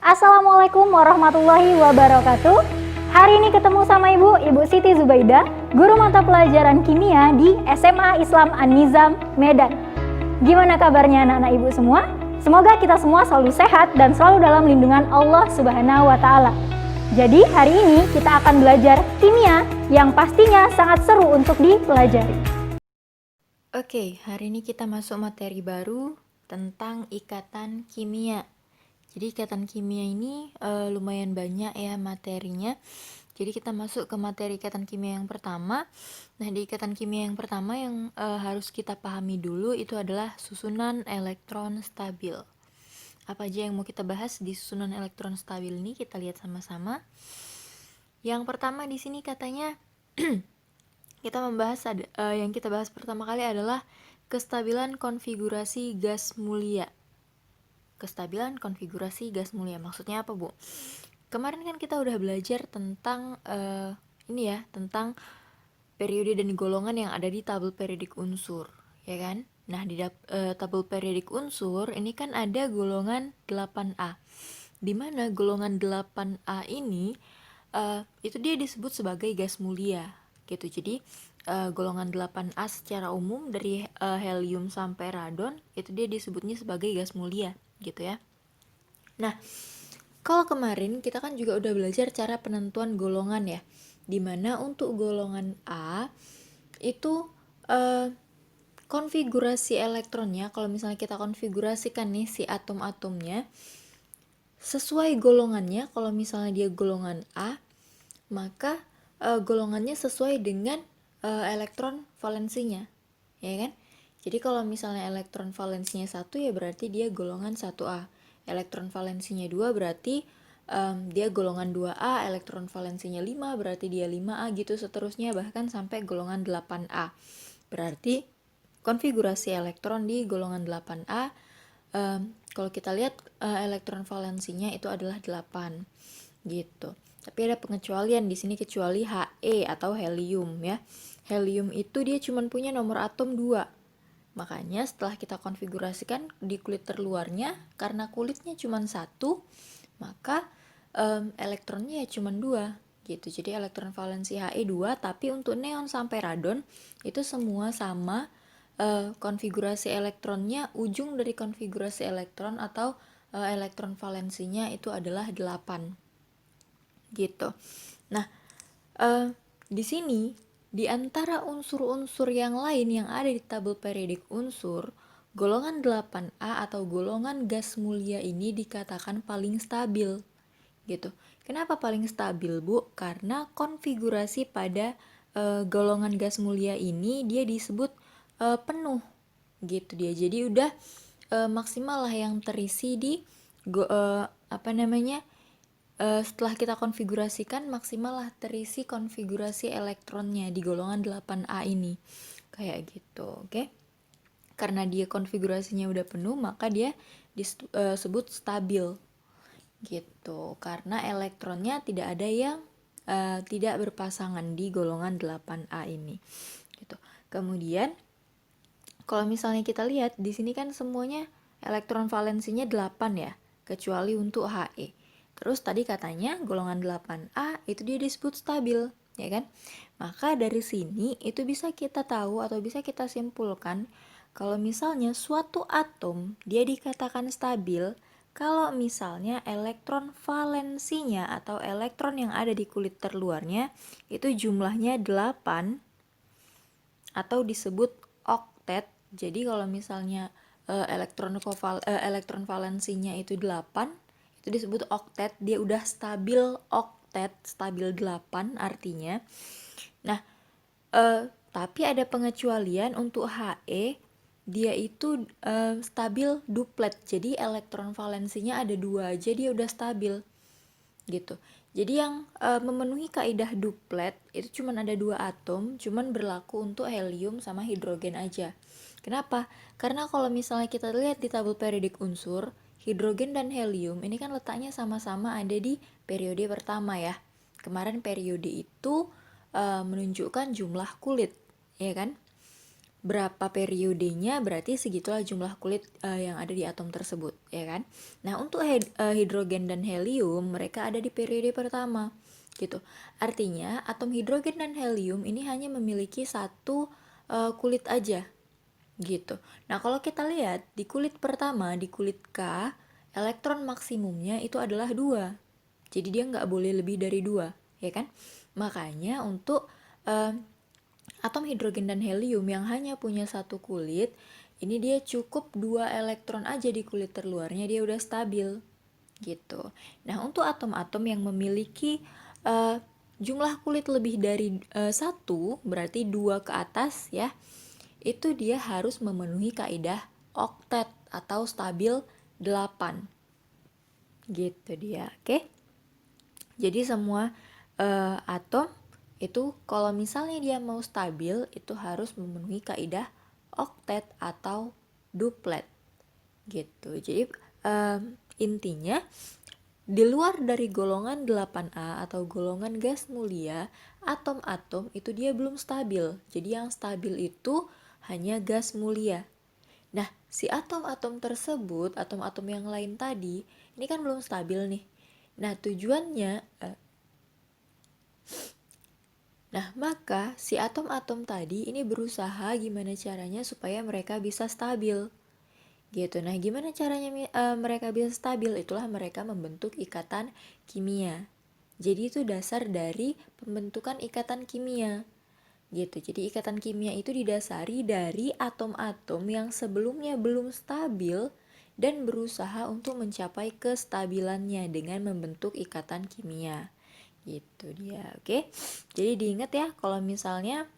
Assalamualaikum warahmatullahi wabarakatuh. Hari ini ketemu sama Ibu Siti Zubaida, guru mata pelajaran kimia di SMA Islam An-Nizam, Medan. Gimana kabarnya anak-anak Ibu semua? Semoga kita semua selalu sehat dan selalu dalam lindungan Allah Subhanahu wa Ta'ala. Jadi hari ini kita akan belajar kimia yang pastinya sangat seru untuk dipelajari. Oke, hari ini kita masuk materi baru tentang ikatan kimia. Jadi ikatan kimia ini lumayan banyak ya materinya. Jadi kita masuk ke materi ikatan kimia yang pertama. Nah, di ikatan kimia yang pertama yang harus kita pahami dulu itu adalah susunan elektron stabil. Apa aja yang mau kita bahas di susunan elektron stabil ini kita lihat sama-sama. Yang pertama di sini katanya kita membahas yang kita bahas pertama kali adalah kestabilan konfigurasi gas mulia. Kestabilan konfigurasi gas mulia maksudnya apa, Bu? Kemarin kan kita udah belajar tentang tentang periode dan golongan yang ada di tabel periodik unsur, ya kan? Nah, di tabel periodik unsur ini kan ada golongan 8A. Di mana golongan 8A ini itu dia disebut sebagai gas mulia, gitu. Jadi golongan 8A secara umum dari helium sampai radon itu dia disebutnya sebagai gas mulia, gitu ya. Nah, kalau kemarin kita kan juga udah belajar cara penentuan golongan ya, dimana untuk golongan A itu konfigurasi elektronnya, kalau misalnya kita konfigurasikan nih si atom-atomnya sesuai golongannya, kalau misalnya dia golongan A, maka golongannya sesuai dengan elektron valensinya, ya kan? Jadi kalau misalnya elektron valensinya 1 ya berarti dia golongan 1A. Elektron valensinya 2 berarti dia golongan 2A, elektron valensinya 5 berarti dia 5A gitu seterusnya bahkan sampai golongan 8A. Berarti konfigurasi elektron di golongan 8A kalau kita lihat elektron valensinya itu adalah 8 gitu. Tapi ada pengecualian di sini kecuali He atau helium ya. Helium itu dia cuma punya nomor atom 2. Makanya setelah kita konfigurasikan di kulit terluarnya, karena kulitnya cuma 1, maka elektronnya ya cuma 2 gitu. Jadi elektron valensi He 2, tapi untuk neon sampai radon itu semua sama konfigurasi elektronnya, ujung dari konfigurasi elektron atau elektron valensinya itu adalah 8 gitu. Nah, di sini di antara unsur-unsur yang lain yang ada di tabel periodik unsur, golongan 8A atau golongan gas mulia ini dikatakan paling stabil gitu. Kenapa paling stabil, Bu? Karena konfigurasi pada golongan gas mulia ini dia disebut penuh gitu dia. Jadi udah maksimal lah yang terisi di setelah kita konfigurasikan maksimal lah terisi konfigurasi elektronnya di golongan 8A ini. Kayak gitu, oke? Karena dia konfigurasinya udah penuh, maka dia disebut stabil. Gitu. Karena elektronnya tidak ada yang tidak berpasangan di golongan 8A ini. Gitu. Kemudian kalau misalnya kita lihat di sini kan semuanya elektron valensinya 8 ya, kecuali untuk He. Terus tadi katanya golongan 8A itu dia disebut stabil, ya kan? Maka dari sini itu bisa kita tahu atau bisa kita simpulkan kalau misalnya suatu atom dia dikatakan stabil kalau misalnya elektron valensinya atau elektron yang ada di kulit terluarnya itu jumlahnya 8 atau disebut oktet. Jadi kalau misalnya elektron valensinya itu 8, itu disebut oktet, dia udah stabil oktet, stabil 8 artinya. Nah, tapi ada pengecualian untuk He, dia itu stabil duplet. Jadi elektron valensinya ada 2 aja dia udah stabil gitu. Jadi yang memenuhi kaidah duplet itu cuma ada 2 atom, cuman berlaku untuk helium sama hidrogen aja. Kenapa? Karena kalau misalnya kita lihat di tabel periodik unsur, hidrogen dan helium ini kan letaknya sama-sama ada di periode pertama ya. Kemarin periode itu menunjukkan jumlah kulit, ya kan? berapa periodenya, berarti segitulah jumlah kulit yang ada di atom tersebut, ya kan? Nah, untuk hidrogen dan helium, mereka ada di periode pertama, gitu. Artinya, atom hidrogen dan helium ini hanya memiliki satu kulit aja, gitu. Nah, kalau kita lihat di kulit pertama, di kulit K, elektron maksimumnya itu adalah 2. Jadi dia nggak boleh lebih dari 2, ya kan? Makanya untuk atom hidrogen dan helium yang hanya punya satu kulit, ini dia cukup 2 elektron aja di kulit terluarnya, dia udah stabil, gitu. Nah, untuk atom-atom yang memiliki jumlah kulit lebih dari 1, berarti 2 ke atas ya, itu dia harus memenuhi kaidah oktet atau stabil 8. Gitu dia, oke? Jadi semua atom itu kalau misalnya dia mau stabil itu harus memenuhi kaidah oktet atau duplet gitu. Jadi intinya di luar dari golongan 8A atau golongan gas mulia, atom-atom itu dia belum stabil. Jadi yang stabil itu hanya gas mulia. Nah, si atom-atom tersebut, atom-atom yang lain tadi, ini kan belum stabil nih. Nah, tujuannya maka si atom-atom tadi ini berusaha gimana caranya supaya mereka bisa stabil. Gitu. Nah, gimana caranya mereka bisa stabil? Itulah mereka membentuk ikatan kimia. Jadi itu dasar dari pembentukan ikatan kimia. Gitu. Jadi ikatan kimia itu didasari dari atom-atom yang sebelumnya belum stabil dan berusaha untuk mencapai kestabilannya dengan membentuk ikatan kimia. Gitu dia, oke? Jadi diingat ya, kalau misalnya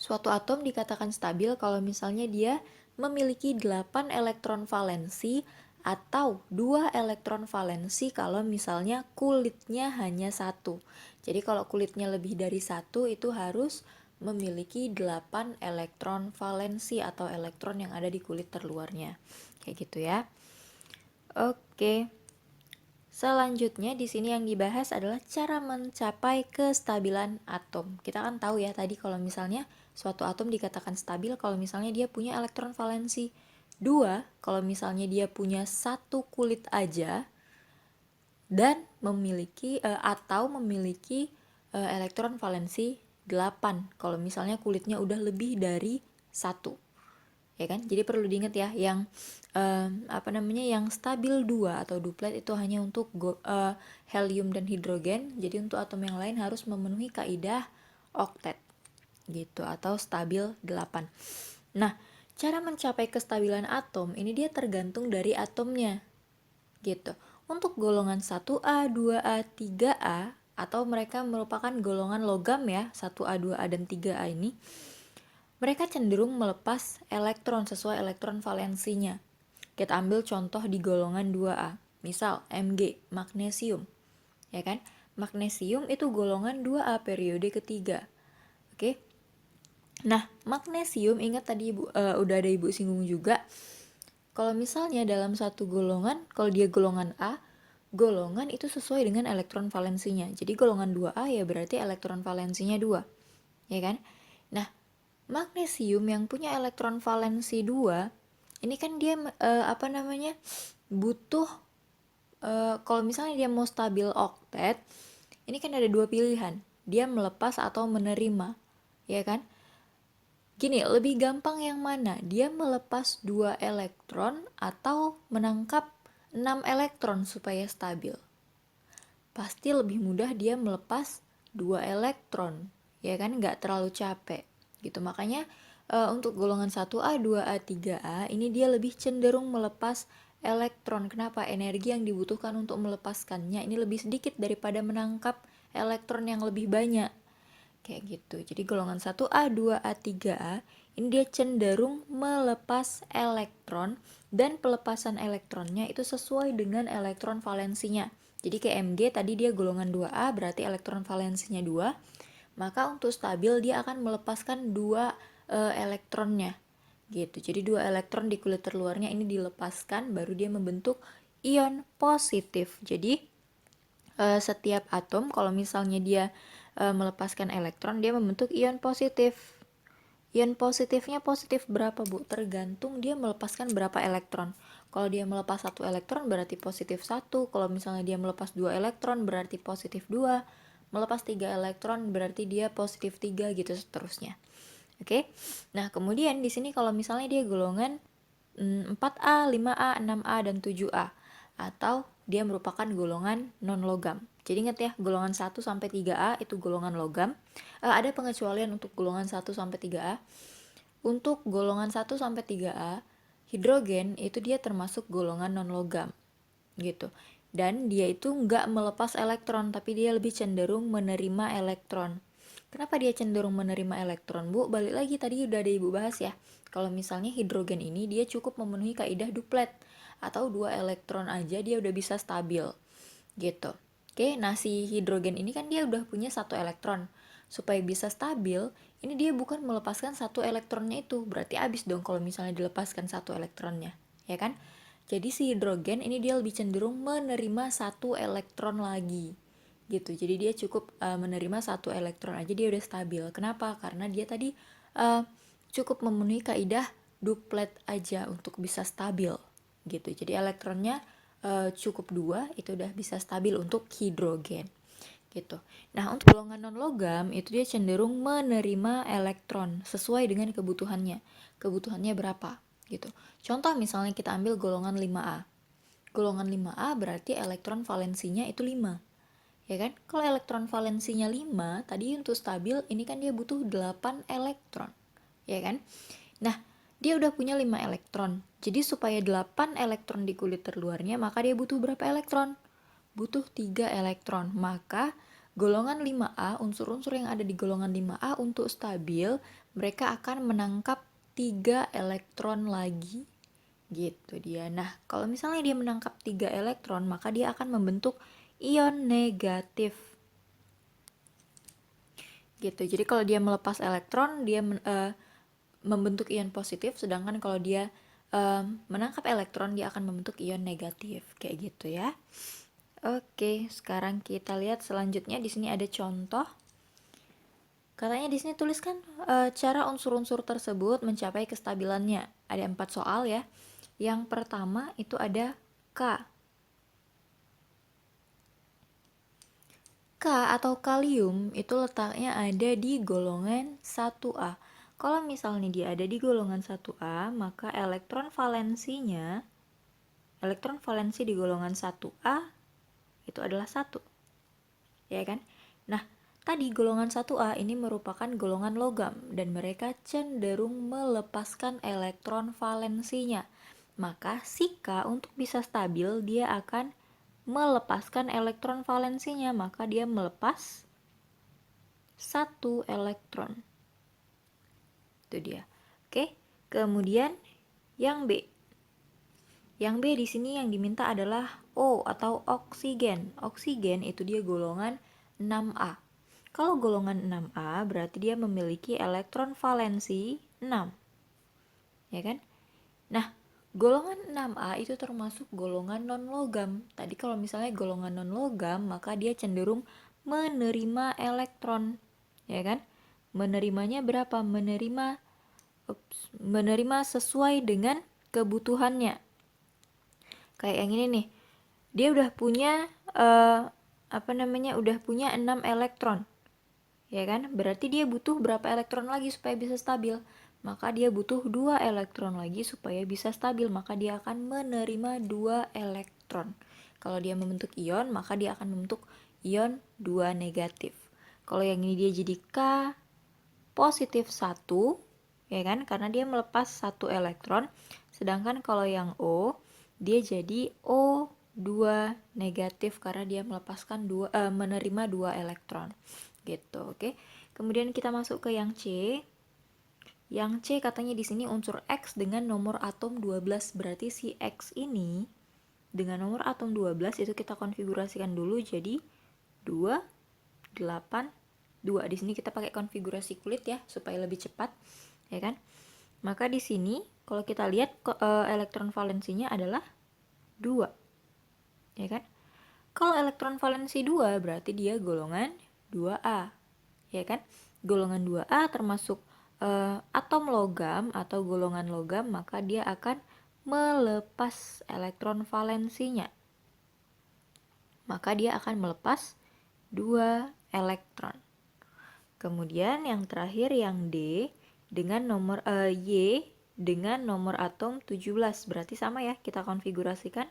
suatu atom dikatakan stabil kalau misalnya dia memiliki 8 elektron valensi atau 2 elektron valensi kalau misalnya kulitnya hanya 1. Jadi kalau kulitnya lebih dari 1 itu harus memiliki 8 elektron valensi atau elektron yang ada di kulit terluarnya. Kayak gitu ya. Oke. Selanjutnya di sini yang dibahas adalah cara mencapai kestabilan atom. Kita kan tahu ya tadi kalau misalnya suatu atom dikatakan stabil kalau misalnya dia punya elektron valensi 2, kalau misalnya dia punya satu kulit aja dan memiliki elektron valensi 8 kalau misalnya kulitnya udah lebih dari 1. Ya kan? Jadi perlu diingat ya, yang yang stabil 2 atau duplet itu hanya untuk helium dan hidrogen. Jadi untuk atom yang lain harus memenuhi kaidah oktet gitu atau stabil 8. Nah, cara mencapai kestabilan atom ini dia tergantung dari atomnya. Gitu. Untuk golongan 1A, 2A, 3A atau mereka merupakan golongan logam ya, 1A, 2A dan 3A ini, mereka cenderung melepas elektron sesuai elektron valensinya. Kita ambil contoh di golongan 2A. Misal Mg, magnesium. Ya kan? Magnesium itu golongan 2A periode ketiga. Oke. Nah, magnesium ingat tadi udah ada Ibu singgung juga. Kalau misalnya dalam satu golongan, kalau dia golongan A, golongan itu sesuai dengan elektron valensinya. Jadi golongan 2A ya berarti elektron valensinya 2. Ya kan? Nah, magnesium yang punya elektron valensi 2 ini kan dia butuh kalau misalnya dia mau stabil oktet, ini kan ada 2 pilihan, dia melepas atau menerima, ya kan? Gini, lebih gampang yang mana? Dia melepas 2 elektron atau menangkap 6 elektron supaya stabil? Pasti lebih mudah dia melepas 2 elektron, ya kan? Nggak terlalu capek gitu. Makanya untuk golongan 1A, 2A, 3A ini dia lebih cenderung melepas elektron. Kenapa? Energi yang dibutuhkan untuk melepaskannya ini lebih sedikit daripada menangkap elektron yang lebih banyak. Kayak gitu. Jadi golongan 1A, 2A, 3A ini dia cenderung melepas elektron dan pelepasan elektronnya itu sesuai dengan elektron valensinya. Jadi kayak Mg tadi dia golongan 2A berarti elektron valensinya 2. Maka untuk stabil dia akan melepaskan 2 elektronnya gitu. Jadi 2 elektron di kulit terluarnya ini dilepaskan baru dia membentuk ion positif. Jadi setiap atom kalau misalnya dia melepaskan elektron dia membentuk ion positif Ion positifnya positif berapa, Bu? Tergantung dia melepaskan berapa elektron. Kalau dia melepas 1 elektron berarti positif 1. Kalau misalnya dia melepas 2 elektron berarti positif 2. Melepas 3 elektron berarti dia positif 3 gitu seterusnya. Oke. Nah, kemudian di sini kalau misalnya dia golongan 4A, 5A, 6A, dan 7A, atau dia merupakan golongan non-logam. Jadi ingat ya, golongan 1 sampai 3A itu golongan logam. Ada pengecualian untuk golongan 1 sampai 3A. Untuk golongan 1 sampai 3A, hidrogen itu dia termasuk golongan non-logam gitu. Dan dia itu nggak melepas elektron, tapi dia lebih cenderung menerima elektron. Kenapa dia cenderung menerima elektron, Bu? Balik lagi tadi udah ada Ibu bahas ya. Kalau misalnya hidrogen ini dia cukup memenuhi kaidah duplet, atau 2 elektron aja dia udah bisa stabil gitu. Oke, nah si hidrogen ini kan dia udah punya 1 elektron. Supaya bisa stabil, ini dia bukan melepaskan 1 elektronnya itu, berarti habis dong kalau misalnya dilepaskan 1 elektronnya, ya kan? Jadi si hidrogen ini dia lebih cenderung menerima 1 elektron lagi gitu. Jadi dia cukup menerima 1 elektron aja dia udah stabil. Kenapa? Karena dia tadi cukup memenuhi kaidah duplet aja untuk bisa stabil gitu. Jadi elektronnya cukup 2 itu udah bisa stabil untuk hidrogen gitu. Nah, untuk golongan non-logam itu dia cenderung menerima elektron sesuai dengan kebutuhannya. Kebutuhannya berapa gitu. Contoh misalnya kita ambil golongan 5A. Golongan 5A berarti elektron valensinya itu 5. Ya kan? Kalau elektron valensinya 5, tadi untuk stabil ini kan dia butuh 8 elektron. Ya kan? Nah, dia udah punya 5 elektron. Jadi supaya 8 elektron di kulit terluarnya, maka dia butuh berapa elektron? Butuh 3 elektron. Maka golongan 5A, unsur-unsur yang ada di golongan 5A untuk stabil, mereka akan menangkap 3 elektron lagi. Gitu dia. Nah, kalau misalnya dia menangkap 3 elektron, maka dia akan membentuk ion negatif. Gitu. Jadi kalau dia melepas elektron, dia membentuk ion positif, sedangkan kalau dia menangkap elektron dia akan membentuk ion negatif, kayak gitu ya. Oke, sekarang kita lihat selanjutnya. Di sini ada contoh. Katanya di sini tuliskan cara unsur-unsur tersebut mencapai kestabilannya. Ada 4 soal ya. Yang pertama itu ada K. K atau kalium itu letaknya ada di golongan 1A. Kalau misalnya dia ada di golongan 1A, maka elektron valensi di golongan 1A itu adalah 1. Ya kan? Nah, tadi golongan 1A ini merupakan golongan logam dan mereka cenderung melepaskan elektron valensinya. Maka si K untuk bisa stabil dia akan melepaskan elektron valensinya, maka dia melepas 1 elektron. Itu dia. Oke, kemudian yang B. Yang B di sini yang diminta adalah O atau oksigen. Oksigen itu dia golongan 6A. Kalau golongan 6A berarti dia memiliki elektron valensi 6. Ya kan? Nah, golongan 6A itu termasuk golongan non-logam. Tadi kalau misalnya golongan non-logam, maka dia cenderung menerima elektron. Ya kan? Menerimanya berapa? Menerima sesuai dengan kebutuhannya. Kayak yang ini nih. Dia udah punya udah punya 6 elektron. Ya kan? Berarti dia butuh berapa elektron lagi supaya bisa stabil? Maka dia butuh 2 elektron lagi supaya bisa stabil. Maka dia akan menerima 2 elektron. Kalau dia membentuk ion, maka dia akan membentuk ion 2 negatif. Kalau yang ini dia jadi K positif 1, ya kan? Karena dia melepas 1 elektron. Sedangkan kalau yang O, dia jadi O2 negatif karena dia menerima 2 elektron. Gitu, oke. Kemudian kita masuk ke yang C. Yang C katanya di sini unsur X dengan nomor atom 12. Berarti si X ini dengan nomor atom 12 itu kita konfigurasikan dulu jadi 2, 8, 2. Di sini kita pakai konfigurasi kulit ya supaya lebih cepat, ya kan? Maka di sini kalau kita lihat elektron valensinya adalah 2. Ya kan? Kalau elektron valensi 2 berarti dia golongan 2A. Ya kan? Golongan 2A termasuk atom logam atau golongan logam, maka dia akan melepas elektron valensinya. Maka dia akan melepas 2 elektron. Kemudian yang terakhir yang D dengan nomor Y dengan nomor atom 17. Berarti sama ya, kita konfigurasikan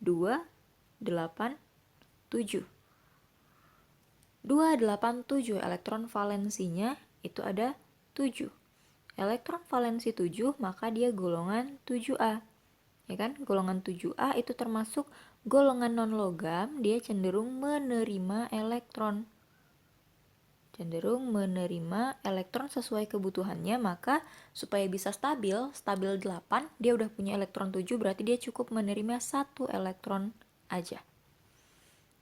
2, 8, 7. 2, 8, 7 elektron valensinya itu ada 7. Elektron valensi 7 maka dia golongan 7A. Ya kan? Golongan 7A itu termasuk golongan non-logam, dia cenderung menerima elektron. Cenderung menerima elektron sesuai kebutuhannya, maka supaya bisa stabil 8, dia udah punya elektron 7, berarti dia cukup menerima 1 elektron aja.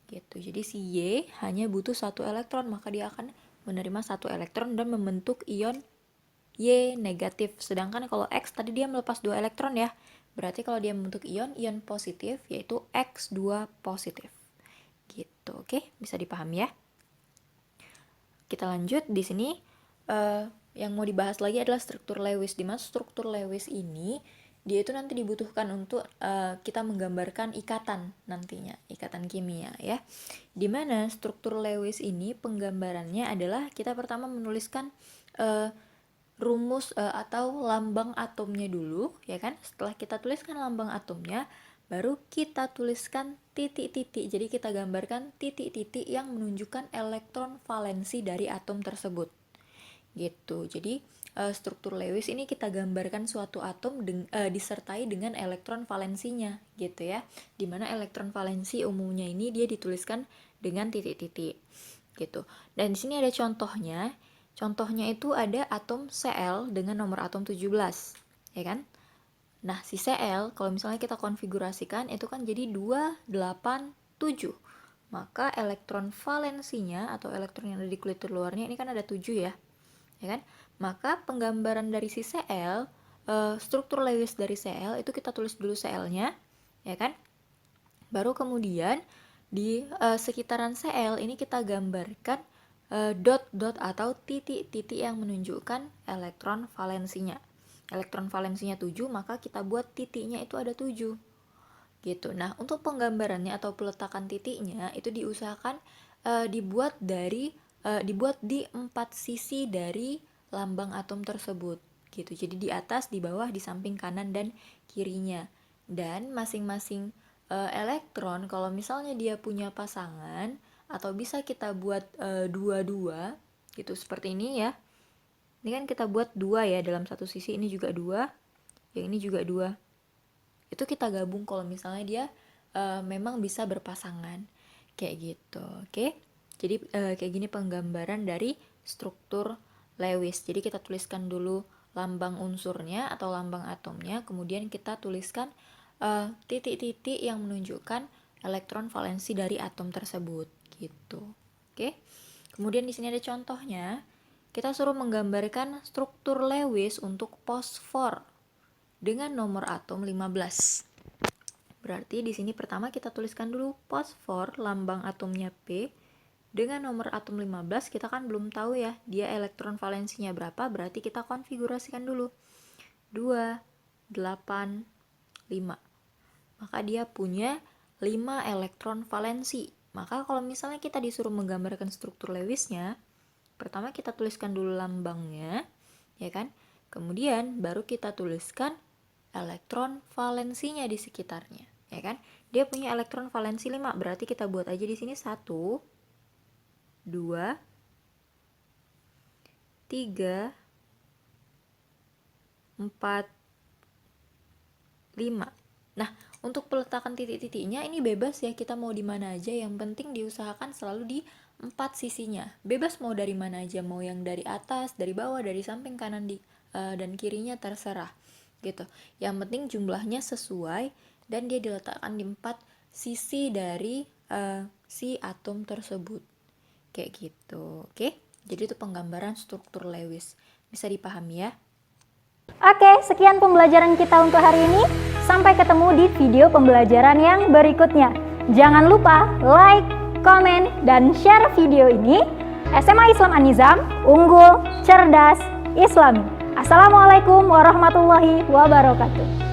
Gitu. Jadi si Y hanya butuh 1 elektron, maka dia akan menerima 1 elektron dan membentuk ion Y negatif. Sedangkan kalau X tadi dia melepas 2 elektron ya. Berarti kalau dia membentuk ion positif, yaitu X2 positif. Gitu, oke? Bisa dipahami ya? Kita lanjut di sini. Yang mau dibahas lagi adalah struktur Lewis. Di mana struktur Lewis ini dia itu nanti dibutuhkan untuk kita menggambarkan ikatan nantinya, ikatan kimia ya. Di mana struktur Lewis ini penggambarannya adalah kita pertama menuliskan rumus atau lambang atomnya dulu, ya kan? Setelah kita tuliskan lambang atomnya, baru kita tuliskan titik-titik. Jadi kita gambarkan titik-titik yang menunjukkan elektron valensi dari atom tersebut. Gitu. Jadi struktur Lewis ini kita gambarkan suatu atom disertai dengan elektron valensinya, gitu ya. Dimana elektron valensi umumnya ini dia dituliskan dengan titik-titik, gitu. Dan di sini ada contohnya. Contohnya itu ada atom Cl dengan nomor atom 17, ya kan? Nah, si Cl kalau misalnya kita konfigurasikan itu kan jadi 2, 8, 7. Maka elektron valensinya atau elektron yang ada di kulit luarnya ini kan ada 7 ya. Ya kan? Maka penggambaran dari si Cl, struktur Lewis dari Cl itu kita tulis dulu Cl-nya, ya kan? Baru kemudian di sekitaran Cl ini kita gambarkan dot-dot atau titik-titik yang menunjukkan elektron valensinya. Elektron valensinya 7, maka kita buat titiknya itu ada 7. Gitu. Nah, untuk penggambarannya atau peletakan titiknya itu diusahakan dibuat di 4 sisi dari lambang atom tersebut. Gitu. Jadi di atas, di bawah, di samping kanan dan kirinya. Dan masing-masing elektron kalau misalnya dia punya pasangan atau bisa kita buat 2-2 gitu, seperti ini ya. Ini kan kita buat 2 ya, dalam satu sisi ini juga 2, yang ini juga 2. Itu kita gabung kalau misalnya dia memang bisa berpasangan kayak gitu. Oke. Jadi kayak gini penggambaran dari struktur Lewis. Jadi kita tuliskan dulu lambang unsurnya atau lambang atomnya, kemudian kita tuliskan titik-titik yang menunjukkan elektron valensi dari atom tersebut. Gitu. Oke. Kemudian di sini ada contohnya. Kita suruh menggambarkan struktur Lewis untuk fosfor dengan nomor atom 15. Berarti di sini pertama kita tuliskan dulu fosfor, lambang atomnya P dengan nomor atom 15. Kita kan belum tahu ya, dia elektron valensinya berapa, berarti kita konfigurasikan dulu. 2, 8, 5. Maka dia punya 5 elektron valensi. Maka kalau misalnya kita disuruh menggambarkan struktur Lewisnya, pertama kita tuliskan dulu lambangnya, ya kan? Kemudian baru kita tuliskan elektron valensinya di sekitarnya, ya kan? Dia punya elektron valensi 5, berarti kita buat aja di sini 1, 2, 3, 4, 5. Nah, untuk peletakan titik-titiknya ini bebas ya, kita mau di mana aja, yang penting diusahakan selalu di 4 sisinya. Bebas mau dari mana aja, mau yang dari atas, dari bawah, dari samping kanan dan kirinya terserah. Gitu. Yang penting jumlahnya sesuai dan dia diletakkan di 4 sisi dari si atom tersebut. Kayak gitu. Oke? Jadi itu penggambaran struktur Lewis. Bisa dipahami ya? Oke, sekian pembelajaran kita untuk hari ini. Sampai ketemu di video pembelajaran yang berikutnya. Jangan lupa like, komen, dan share video ini. SMA Islam An-Nizam, unggul, cerdas, Islami. Assalamualaikum warahmatullahi wabarakatuh.